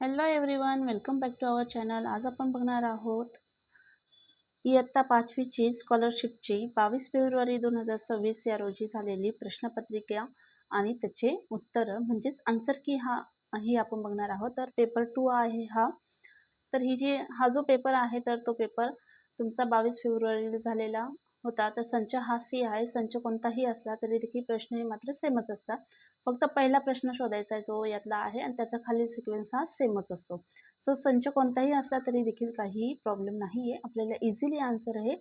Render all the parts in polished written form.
Hello everyone, welcome back to our channel. आज आपण बघणार आहोत इयत्ता 5वीची स्कॉलरशिपची 22 फेब्रुवारी 2026 या रोजी झालेली प्रश्नपत्रिका आणि त्याचे उत्तरं म्हणजेच आन्सर की ही आपण बघणार आहोत. तर पेपर 2 आहे हा. तर हा जो पेपर आहे तर तो पेपर तुमचा 22 फेब्रुवारीला झालेला होता. तर संच हा सी आहे. संच कोणताही असला तरी देखील प्रश्न हे मात्र सेमच असतात. फक्त पहिला प्रश्न शोधायचा आहे जो यातला आहे आणि त्याचा खालील सिक्वेन्स हा सेमच असतो. सो संच कोणताही असला तरी देखील काही प्रॉब्लेम नाही आहे. आपल्याला इझिली आन्सर हे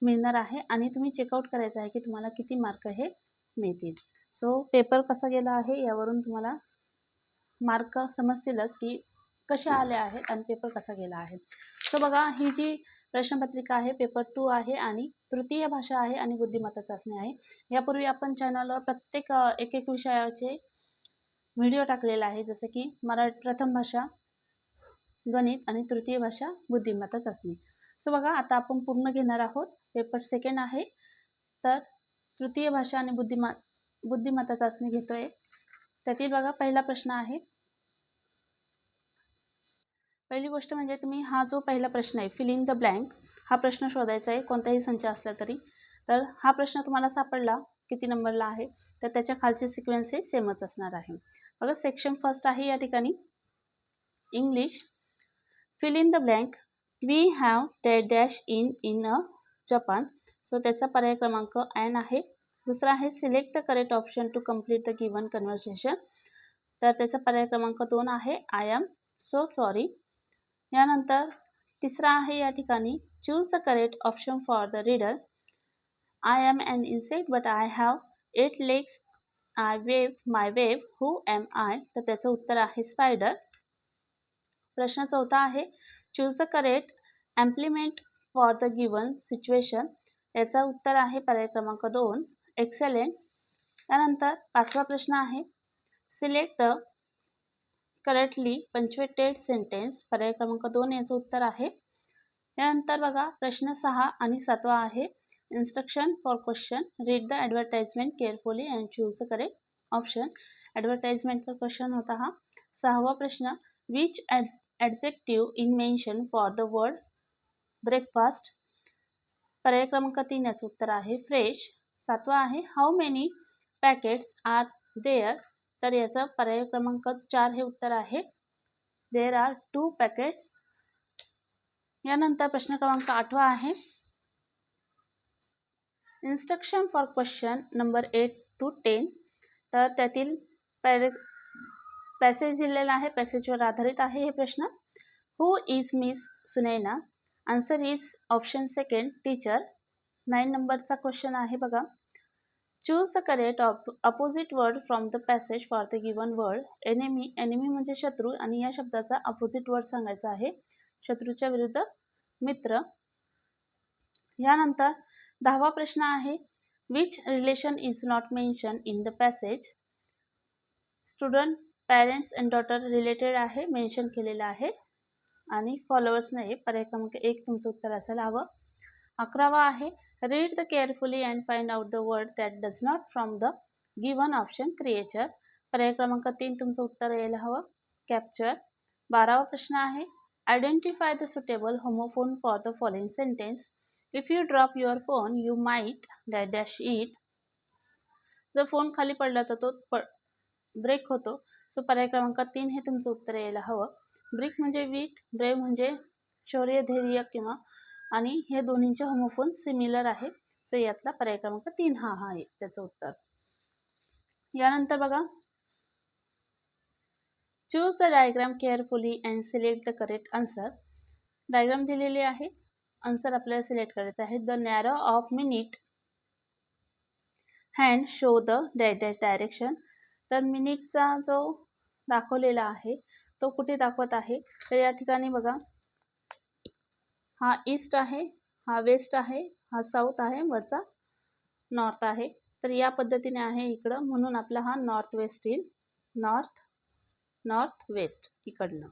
मिळणार आहे आणि तुम्ही चेकआउट करायचं आहे की तुम्हाला किती मार्क हे मिळतील. सो पेपर कसा गेला आहे यावरून तुम्हाला मार्क समजतीलच की कसे आले आहेत आणि पेपर कसा गेला आहे. सो बघा, ही जी प्रश्नपत्रिका आहे पेपर 2 आहे आणि तृतीय भाषा आहे आणि बुद्धिमत्ता चाचणी आहे. यापूर्वी आपण चॅनलवर प्रत्येक एक विषयाचे व्हिडिओ टाकलेला आहे, जसे की प्रथम भाषा, गणित आणि तृतीय भाषा बुद्धिमत्ता चाचणी. सो बघा, आता आपण पूर्ण घेणार आहोत. पेपर सेकंड आहे. तर तृतीय भाषा आणि बुद्धिमत्ता चाचणी घेतोय. त्यातील बघा पहिला प्रश्न आहे. पहिली गोष्ट म्हणजे तुम्ही हा जो पहिला प्रश्न आहे फिल इन द ब्लँक हा प्रश्न शोधायचा आहे, कोणताही संच असला तरी. तर हा प्रश्न तुम्हाला सापडला किती नंबरला आहे तर त्याच्या खालचे सिक्वेन्स हे सेमच असणार आहे. बघा, सेक्शन फर्स्ट आहे या ठिकाणी English. Fill in the blank we have dash in a Japan. So त्याचा पर्याय क्रमांक एन आहे. दुसरा आहे select the correct option to complete the given conversation. तर त्याचा पर्याय क्रमांक 2 आहे आय एम सो सॉरी. यानंतर तिसरा आहे या ठिकाणी choose the correct option for the reader. I am an insect but I have 8 legs. I wave my wave who am I. तर त्याचं उत्तर आहे स्पायडर. प्रश्न चौथा आहे choose the correct implement for the given situation. याचा उत्तर आहे पर्याय क्रमांक 2 एक्सेलेंट. त्यानंतर पाचवा प्रश्न आहे select the correctly punctuated sentence. पर्याय क्रमांक 2 याचं उत्तर आहे. त्यानंतर बघा प्रश्न 6 आणि 7वा आहे instruction for question. Read the advertisement carefully and choose the correct option. ॲडव्हर्टाइजमेंटचा क्वेश्चन होता हा. 6वा प्रश्न which adjective in mention for the word breakfast. पर्याय क्रमांक 3 याचं उत्तर आहे फ्रेश. 7वा आहे how many packets are there. तर याचा पर्याय क्रमांक 4 हे उत्तर आहे देअर आर 2 पॅकेट्स. यानंतर प्रश्न क्रमांक 8वा आहे instruction for question number 8 to 10. तर त्यातील पॅसेज दिलेला आहे, पॅसेजवर आधारित आहे हे प्रश्न. Who is miss Sunaina. Answer is option second teacher. 9 नंबरचा क्वेश्चन आहे बघा. Choose the correct opposite word from the passage for the given word. Enemy. Enemy म्हणजे शत्रू आणि या शब्दाचा अपोजिट वर्ड सांगायचा आहे. शत्रूच्या विरुद्ध मित्र. यानंतर 10वा प्रश्न आहे which relation is not mention in the passage. Student, parents and daughter related आहे, मेन्शन केलेलं आहे आणि फॉलोअर्स नाही. पर्याय क्रमांक 1 तुमचं उत्तर असायला हवं. 11वा आहे read the carefully and find out the word that does not from the given option creature. पर्याय क्रमांक 3 तुमचं उत्तर यायला हवं कॅप्चर. 12वा प्रश्न आहे identify the suitable homophone for the following sentence. If you drop your phone you might dash it. जर phone खाली पडला तर तो ब्रेक होतो. सो पर्याय क्रमांक 3 हे तुमचं उत्तर यायला हवं. ब्रिक म्हणजे वीट, ब्रेव म्हणजे शौर्य, धैर्य किंवा आणि हे दोन्हींचे होमोफोन सिमिलर आहे. सो यातला पर्याय क्रमांक 3 हा आहे त्याचं उत्तर. यानंतर बघा choose the diagram carefully and select the correct answer. Diagram दिलेली आहे, आन्सर आपल्याला सिलेक्ट करायचं आहे. The narrow of minute hand show the dash direction. तर मिनिटचा जो दाखवलेला आहे तो कुठे दाखवत आहे तर या ठिकाणी बघा हा ईस्ट आहे, हा वेस्ट आहे, हा साऊथ आहे, वरचा नॉर्थ आहे. तर या पद्धतीने आहे इकडं, म्हणून आपला हा नॉर्थ वेस्ट येईल. नॉर्थ वेस्ट इकडनं.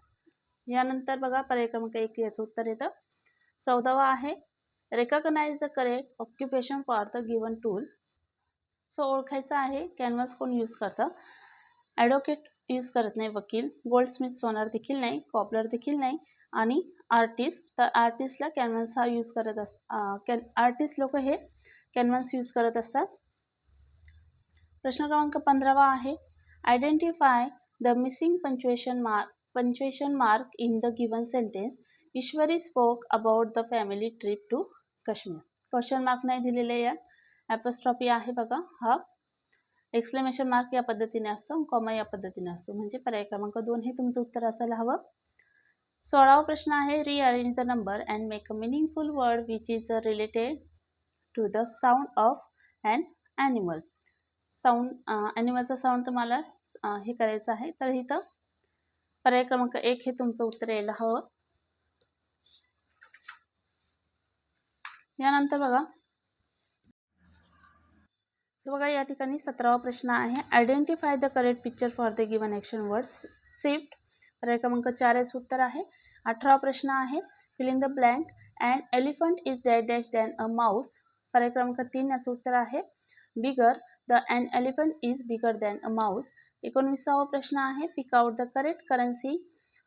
यानंतर बघा पर्याय क्रमांक 1 याचं उत्तर येतं. 14वा आहे recognise the correct occupation for the given tool. So ओळखायचं आहे कॅनव्हास कोण यूज करतं. ॲडव्होकेट यूज करत नाही वकील, गोल्डस्मिथ सोनार देखील नाही, कॉपलर देखील नाही आणि आर्टिस्ट, तर आर्टिस्टला कॅनव्हास हा यूज करत आर्टिस्ट लोक हे कॅनव्हास यूज करत असतात. प्रश्न क्रमांक 15 आहे, identify the missing punctuation mark in the given sentence. Ishwari spoke about the family trip to Kashmir. Question mark नाही दिलेले यात, ॲपॉस्ट्रॉफी आहे बघा, हा एक्सक्लेमेशन मार्क या पद्धतीने असतो, कॉमा या पद्धतीने असतो, म्हणजे पर्याय क्रमांक 2 हे तुमचं उत्तर असायला हवं. 16वा प्रश्न आहे, rearrange the number and make a meaningful word which is related to the sound of an animal. ॲनिमलचा साऊंड तुम्हाला हे करायचं आहे, तर इथं पर्याय क्रमांक 1 हे तुमचं उत्तर यायला हवं. यानंतर बघा, बघा या ठिकाणी 17वा प्रश्न आहे, identify the correct picture for the given action words shift. पर्याय क्रमांक 4 याचं उत्तर आहे. 18वा प्रश्न आहे, fill in the blank. And elephant is dash dash than a mouse. पर्याय क्रमांक 3 याचं उत्तर आहे bigger. The and elephant is bigger than a mouse. 19वा प्रश्न आहे, pick out the correct currency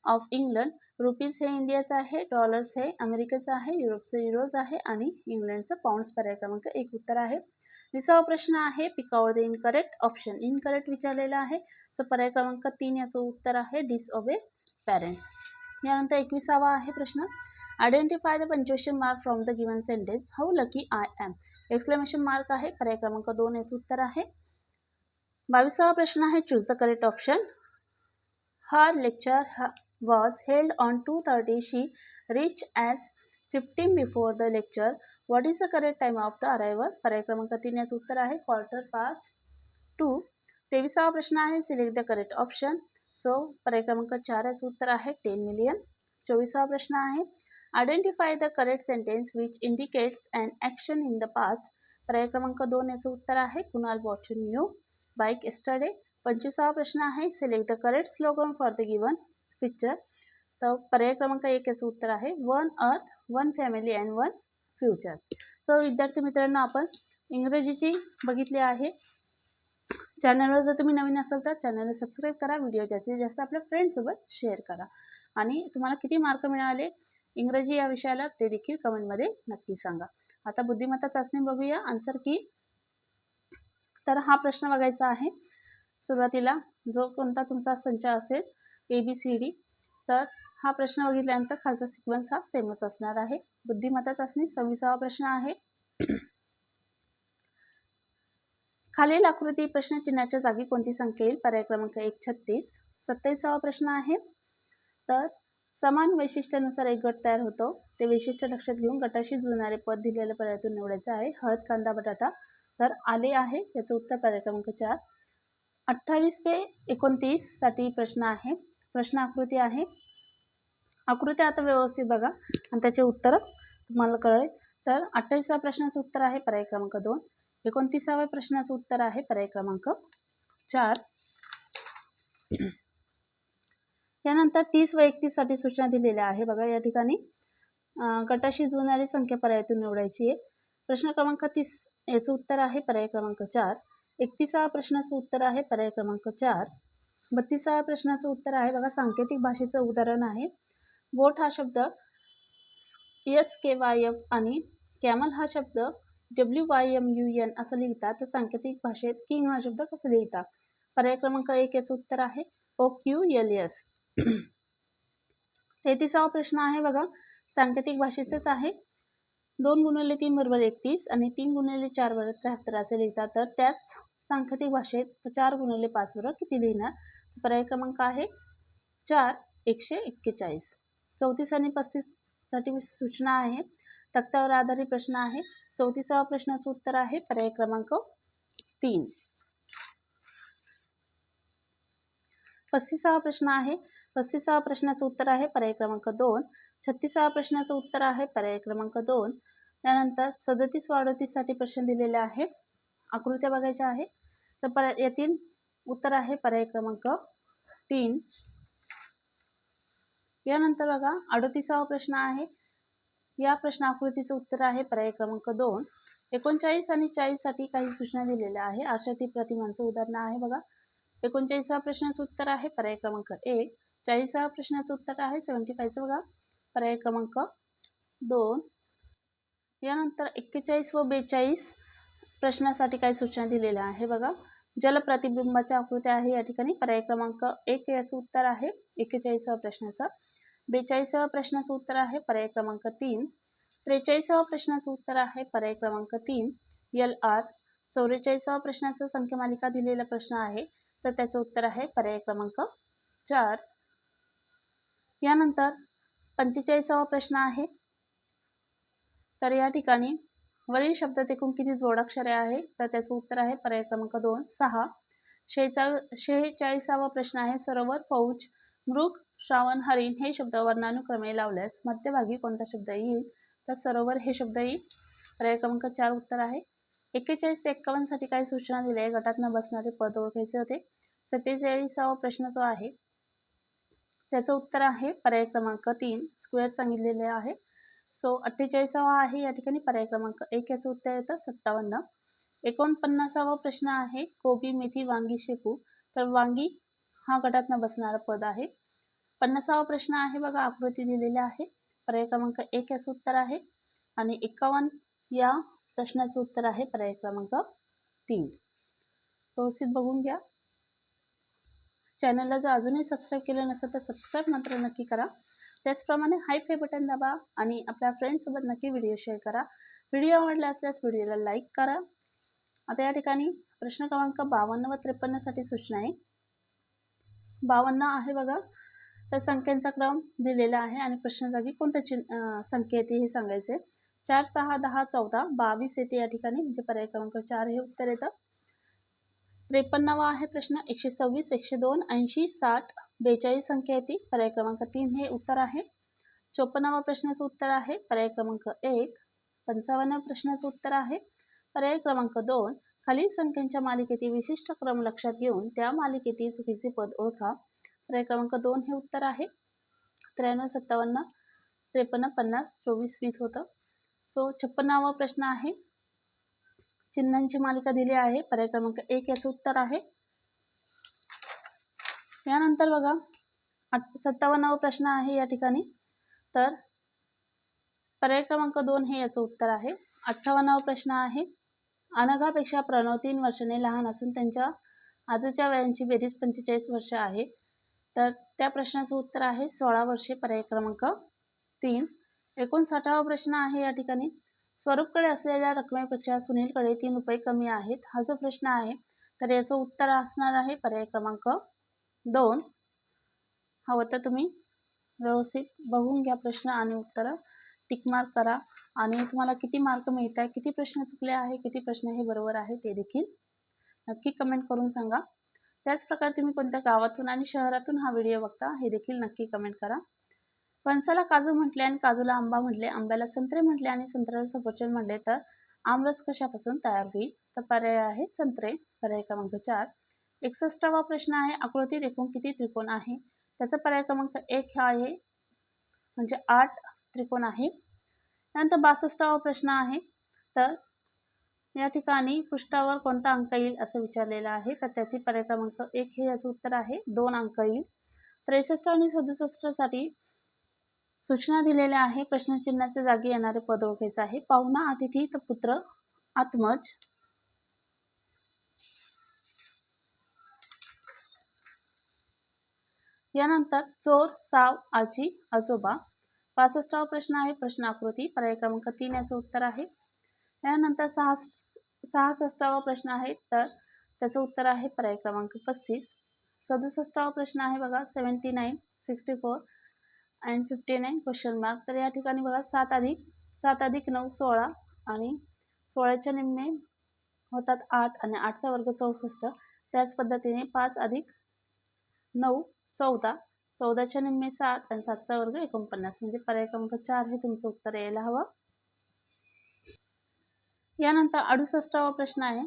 of England. Rupees हे इंडियाचं आहे, डॉलर्स हे अमेरिकेचं आहे, युरोपचं युरोज आहे आणि इंग्लंडचं पाऊंड्स. पर्याय क्रमांक 1 उत्तर आहे. 20वा प्रश्न आहे, pick out the incorrect option. Incorrect विचारलेला आहे, तर पर्याय क्रमांक 3 याचं उत्तर आहे डिसओबे पॅरेंट्स. यानंतर 21वा आहे प्रश्न, identify the punctuation mark from the given sentence. How lucky I am. Exclamation mark आहे, पर्याय क्रमांक 2 याचं उत्तर आहे. 22वा प्रश्न आहे, choose the correct option. Her lecture was held on 2:30. She reached as 15 before the lecture. What is the correct time of the arrival? पर्याय क्रमांक 3 याचं उत्तर आहे 2:15. 23वा प्रश्न आहे, select the correct option. So पर्याय क्रमांक 4 याचं उत्तर आहे 10 million. 24वा प्रश्न आहे, identify the correct sentence which indicates an action in the past. पर्याय क्रमांक 2 याचं उत्तर आहे Kunal bought new bike yesterday. 25वा प्रश्न आहे, select the correct slogan for the given picture. तर पर्याय क्रमांक 1 याचं उत्तर आहे one earth, one family and one future. So विद्यार्थी मित्रांनो, आपण इंग्रजीची बघितली आहे. चॅनलवर जर तुम्ही नवीन असाल तर चॅनलला सबस्क्राईब करा, व्हिडिओ जास्तीत जास्त आपल्या फ्रेंड्ससोबत शेअर करा आणि तुम्हाला किती मार्क मिळाले इंग्रजी या विषयाला ते देखील कमेंटमध्ये नक्की सांगा. आता बुद्धिमत्ता चाचणी बघूया, आन्सर की. तर हा प्रश्न बघायचा आहे. सुरुवातीला जो कोणता तुमचा संच असेल ABCD, तर हा प्रश्न बघितल्यानंतर खालचा सिक्वेन्स हा सेमच असणार आहे. बुद्धिमत्ता चाचणी 26वा प्रश्न आहे, खालील आकृती प्रश्नचिन्हाच्या जागी कोणती संख्या येईल. पर्याय क्रमांक 1 36. 27वा प्रश्न आहे, तर समान वैशिष्ट्यानुसार एक गट तयार होतो, ते वैशिष्ट्य लक्षात घेऊन गटाशी जुळणारे पद दिलेल्या पर्यायातून निवडायचं आहे. हळद, कांदा, बटाटा. तर आले आहे, याचं उत्तर पर्याय क्रमांक 4. 28 ते 29 साठी प्रश्न आहे. प्रश्न आकृती आहे, आकृती आता व्यवस्थित बघा आणि त्याचे उत्तर तुम्हाला कळेल. तर 28व्या प्रश्नाचं उत्तर आहे पर्याय क्रमांक 2. 29व्या प्रश्नाचं उत्तर आहे पर्याय क्रमांक 4. यानंतर 30 व 31 साठी सूचना दिलेल्या आहे. बघा या ठिकाणी गटाशी जुळणारी संख्या पर्यायातून निवडायची आहे. प्रश्न क्रमांक 30 याचं उत्तर आहे पर्याय क्रमांक 4. 31व्या प्रश्नाचं उत्तर आहे पर्याय क्रमांक 4. 32व्या प्रश्नाचं उत्तर आहे बघा, सांकेतिक भाषेचं उदाहरण आहे. बोट हा शब्द SKYF आणि कॅमल हा शब्द WYMUN असं लिहितात, तर सांकेतिक भाषेत किंग हा शब्द कसं लिहितात. पर्याय क्रमांक 1 याचं उत्तर आहे OQLS. 33वा प्रश्न आहे बघा, सांकेतिक भाषेचंच आहे. 2 × 3 = 31 आणि 3 × 4 = 73 असे लिहितात. तर त्याच सांकेतिक भाषेत 4 × 5 बरोबर किती लिहिणार. पर्याय क्रमांक आहे 4 141. 34 आणि 35 साठी सूचना आहे. तक्त्यावर आधारित प्रश्न आहे. 34व्या प्रश्नाचं उत्तर आहे पर्याय क्रमांक 3. 35वा प्रश्न आहे. 35व्या प्रश्नाचं उत्तर आहे पर्याय क्रमांक 2. 36व्या प्रश्नाचं उत्तर आहे पर्याय क्रमांक 2. त्यानंतर 37 व 38 साठी प्रश्न दिलेले आहे. आकृत्या बघायच्या आहे. तर यातील उत्तर आहे पर्याय क्रमांक 3. यानंतर बघा 38वा प्रश्न आहे. या प्रश्न आकृतीचं उत्तर आहे पर्याय क्रमांक 2. 39 आणि 40 साठी काही सूचना दिलेल्या आहे. आरशातील प्रतिमांचं उदाहरण आहे बघा. 39वा प्रश्नाचं उत्तर आहे पर्याय क्रमांक 1. 40वा प्रश्नाचं उत्तर आहे 75चं बघा पर्याय क्रमांक 2. यानंतर 41 व 42 प्रश्नासाठी काही सूचना दिलेल्या आहे बघा. जलप्रतिबिंबाच्या आकृत्या आहे या ठिकाणी पर्याय क्रमांक 1 याचं उत्तर आहे 41व्या प्रश्नाचं. 42व्या प्रश्नाचं उत्तर आहे पर्याय क्रमांक 3. 43व्या प्रश्नाचं उत्तर आहे पर्याय क्रमांक 3 LR. 44व्या प्रश्नाचं संख्यामालिका दिलेला प्रश्न आहे तर त्याचं उत्तर आहे पर्याय क्रमांक 4. यानंतर 45वा प्रश्न आहे. तर या ठिकाणी वरील शब्दात एकूण किती जोडाक्षरे आहे तर त्याचं उत्तर आहे पर्याय क्रमांक 2 6. 46वा प्रश्न आहे. सरोवर, फौज, मृग, श्रावण, हरिण हे शब्द वर्णानुक्रमे लावल्यास मध्यभागी कोणता शब्द येईल तर सरोवर हे शब्द येईल. पर्याय क्रमांक 4 उत्तर आहे. 41 ते 51 साठी काही सूचना दिल्या आहे. गटात न बसणारे पद ओळखायचे होते. 47वा प्रश्न जो आहे त्याचं उत्तर आहे पर्याय क्रमांक 3 स्क्वेअर सांगितलेले आहे. सो 48वा आहे या ठिकाणी पर्याय क्रमांक 1 याचं उत्तर येतं 57. 49वा प्रश्न आहे. कोबी, मेथी, वांगी, शेपू. तर वांगी हा गटात न बसणारा पद आहे. 50वा प्रश्न आहे बघा आकृती दिलेली आहे पर्याय क्रमांक 1 याचं उत्तर आहे. आणि 51 या प्रश्नाचं उत्तर आहे पर्याय क्रमांक 3. व्यवस्थित बघून घ्या. चॅनलला जर अजूनही सबस्क्राईब केलं नसेल तर सबस्क्राईब मात्र नक्की करा. त्याचप्रमाणे हाय बटन दाबा आणि आपल्या फ्रेंड्ससोबत नक्की व्हिडिओ शेअर करा. व्हिडिओ आवडला असल्यास व्हिडिओला लाईक करा. आता या ठिकाणी प्रश्न क्रमांक 52 व 53 साठी सूचना आहे. 52 आहे बघा. तर संख्यांचा क्रम दिलेला आहे आणि प्रश्न जागी कोणत्या संख्या येते हे सांगायचे. 4, 6, 10, 14, 22 येते या ठिकाणी म्हणजे पर्याय क्रमांक 4 हे उत्तर येतं. 53वा आहे प्रश्न. 126, 102, 80, 60, 42 संख्या येते पर्याय क्रमांक 3 हे उत्तर आहे. 54वा प्रश्नाचं उत्तर आहे पर्याय क्रमांक 1. 55व्या प्रश्नाचं उत्तर आहे पर्याय क्रमांक 2. खालील संख्यांच्या मालिकेतील विशिष्ट क्रम लक्षात घेऊन त्या मालिकेतील चुकीचे पद ओळखा. पर्याय क्रमांक 2 हे उत्तर आहे. 93, 57, 53, 50, 24, 20 होतं. सो 56वा प्रश्न आहे. चिन्हांची मालिका दिली आहे पर्याय क्रमांक 1 याचं उत्तर आहे. यानंतर बघा 57वा प्रश्न आहे या ठिकाणी. तर पर्याय क्रमांक 2 हे याचं उत्तर आहे. 58वा प्रश्न आहे. अनघापेक्षा प्रणव 3 वर्षांनी लहान असून त्यांच्या आजच्या वयांची बेरीज 45 वर्ष आहे. तर त्या प्रश्नाचं उत्तर आहे 16 वर्षे पर्याय क्रमांक 3. 59वा प्रश्न आहे या ठिकाणी. स्वरूपकडे असलेल्या रकमेपेक्षा सुनीलकडे 3 रुपये कमी आहेत हा जो प्रश्न आहे तर याचं उत्तर असणार आहे पर्याय क्रमांक 2. हवं तर तुम्ही व्यवस्थित बघून घ्या प्रश्न आणि उत्तरं. टिकमार्क करा आणि तुम्हाला किती मार्क मिळत आहे, किती प्रश्न चुकले आहे, किती प्रश्न हे बरोबर आहे ते देखील नक्की कमेंट करून सांगा. त्याचप्रकारे तुम्ही कोणत्या गावातून आणि शहरातून हा व्हिडिओ बघता हे देखील नक्की कमेंट करा. फणसाला काजू म्हटले आणि काजूला आंबा म्हटले, आंब्याला संत्रे म्हटले आणि संत्र्याला सफरचंद म्हटले तर आमरस कशापासून तयार होईल तर पर्याय आहे संत्रे पर्याय क्रमांक 4. 61वा प्रश्न आहे. आकृतीत एकूण किती त्रिकोण आहे त्याचा पर्याय क्रमांक 1 हा आहे म्हणजे 8 त्रिकोण आहे. त्यानंतर 62वा प्रश्न आहे. तर या ठिकाणी पृष्ठावर कोणता अंक येईल असं विचारलेलं आहे तर त्याचे पर्याय क्रमांक 1 हे याचं उत्तर आहे 2 अंक येईल. 63 आणि 67 साठी सूचना दिलेल्या आहे. प्रश्नचिन्हाच्या जागी येणारे पद ओळखायचं आहे. पाहुणा, अतिथी तर पुत्र, आत्मज. यानंतर चोर, साव, आजी, आजोबा. 65वा प्रश्न आहे. प्रश्न आकृती पर्याय क्रमांक 3 याचं उत्तर आहे. यानंतर 66वा प्रश्न आहे तर त्याचं उत्तर आहे पर्याय क्रमांक 35. 67वा प्रश्न आहे बघा. 79, 64 अँड 59 क्वेश्चन मार्क. तर या ठिकाणी बघा 7 अधिक 9 16 आणि 16च्या निम्मे होतात 8 आणि 8चा वर्ग 64. त्याच पद्धतीने 5 अधिक 9 14, 14च्या निम्मे 7 आणि 7चा वर्ग 49 म्हणजे पर्याय क्रमांक 4 हे तुमचं उत्तर यायला हवं. यानंतर 68वा प्रश्न आहे.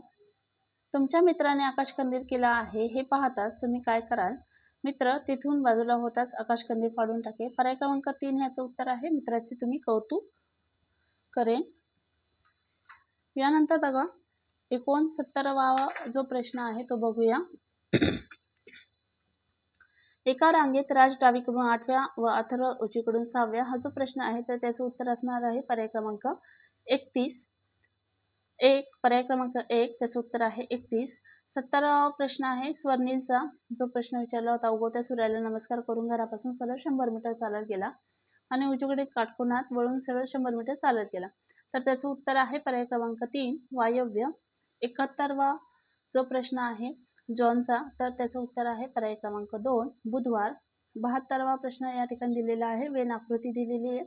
तुमच्या मित्राने आकाशकंदील केला आहे हे पाहताच तुम्ही काय कराल. मित्र तिथून बाजूला होताच आकाशकंदील फाडून टाके. पर्याय क्रमांक 3 ह्याचं उत्तर आहे. मित्राचे तुम्ही कौतुक करेन. यानंतर बघा 69वा जो प्रश्न आहे तो बघूया. एका रांगेत राज डावीकडून 8व्या व अथर्व उजवीकडून 6व्या हा जो प्रश्न आहे तर त्याचं उत्तर असणार आहे पर्याय क्रमांक 31. पर्याय क्रमांक 1 त्याचं उत्तर आहे 31. 70वा प्रश्न आहे स्वर्णिलचा जो प्रश्न विचारला होता. उगवत्या सूर्याला नमस्कार करून घरापासून सरळ 100 मीटर चालत गेला आणि उजवीकडे काटकोनात वळून सरळ 100 मीटर चालत गेला. तर त्याचं उत्तर आहे पर्याय क्रमांक 3 वायव्य. 71वा जो प्रश्न आहे जॉनचा तर त्याचं उत्तर आहे पर्याय क्रमांक 2 बुधवार. 72वा प्रश्न या ठिकाणी दिलेला आहे. वेन आकृती दिलेली आहे.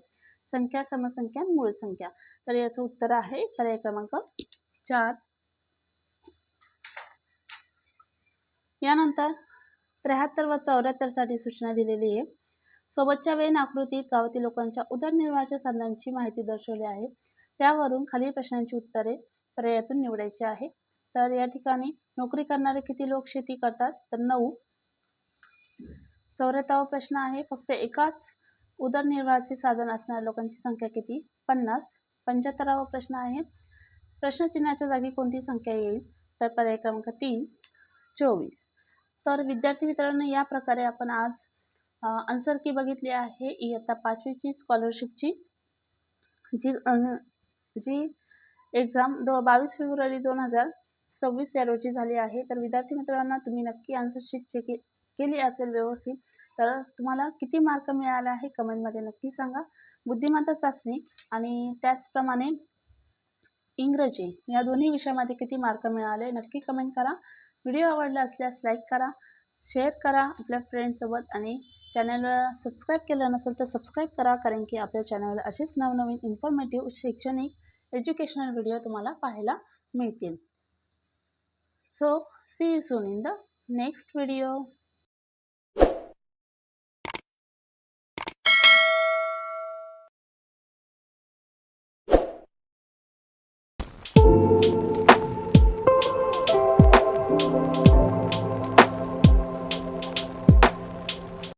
संख्या, समसंख्या, मूळ संख्या. तर याचं उत्तर आहे पर्याय क्रमांक 4. यानंतर 73 व 74 साठी सूचना दिलेली आहे. सोबतच्या वेन आकृतीत गावातील लोकांच्या उदरनिर्वाहाच्या साधनांची माहिती दर्शवली आहे. त्यावरून खालील प्रश्नांची उत्तरे पर्यायातून निवडायची आहे. तर या ठिकाणी नोकरी करणारे किती लोक शेती करतात तर 9. 74वा प्रश्न आहे फक्त एकाच उदरनिर्वाहाचे साधन असणाऱ्या लोकांची संख्या किती 50. 75वा प्रश्न आहे प्रश्नचिन्हाच्या जागी कोणती संख्या येईल तर पर्याय क्रमांक 3 24. तर विद्यार्थी मित्रांनो या प्रकारे आपण आज आन्सर की बघितली आहे इयत्ता 5वीची स्कॉलरशिपची जी एक्झाम 22 फेब्रुवारी 2026 या रोजी झाली आहे. तर विद्यार्थी मित्रांनो तुम्ही नक्की आन्सर शीट चेक केली असेल व्यवस्थित. तर तुम्हाला किती मार्क मिळाले आहे कमेंटमध्ये नक्की सांगा. बुद्धिमत्ता चाचणी आणि त्याचप्रमाणे इंग्रजी या दोन्ही विषयामध्ये किती मार्क मिळाले नक्की कमेंट करा. व्हिडिओ आवडला असल्यास लाईक करा, शेअर करा आपल्या फ्रेंड्ससोबत आणि चॅनलला सबस्क्राईब केलं नसेल तर सबस्क्राईब करा, कारण की आपल्या चॅनलला असेच नवनवीन इन्फॉर्मेटिव्ह शैक्षणिक एज्युकेशनल व्हिडिओ तुम्हाला पाहायला मिळतील. So see you soon in the next video.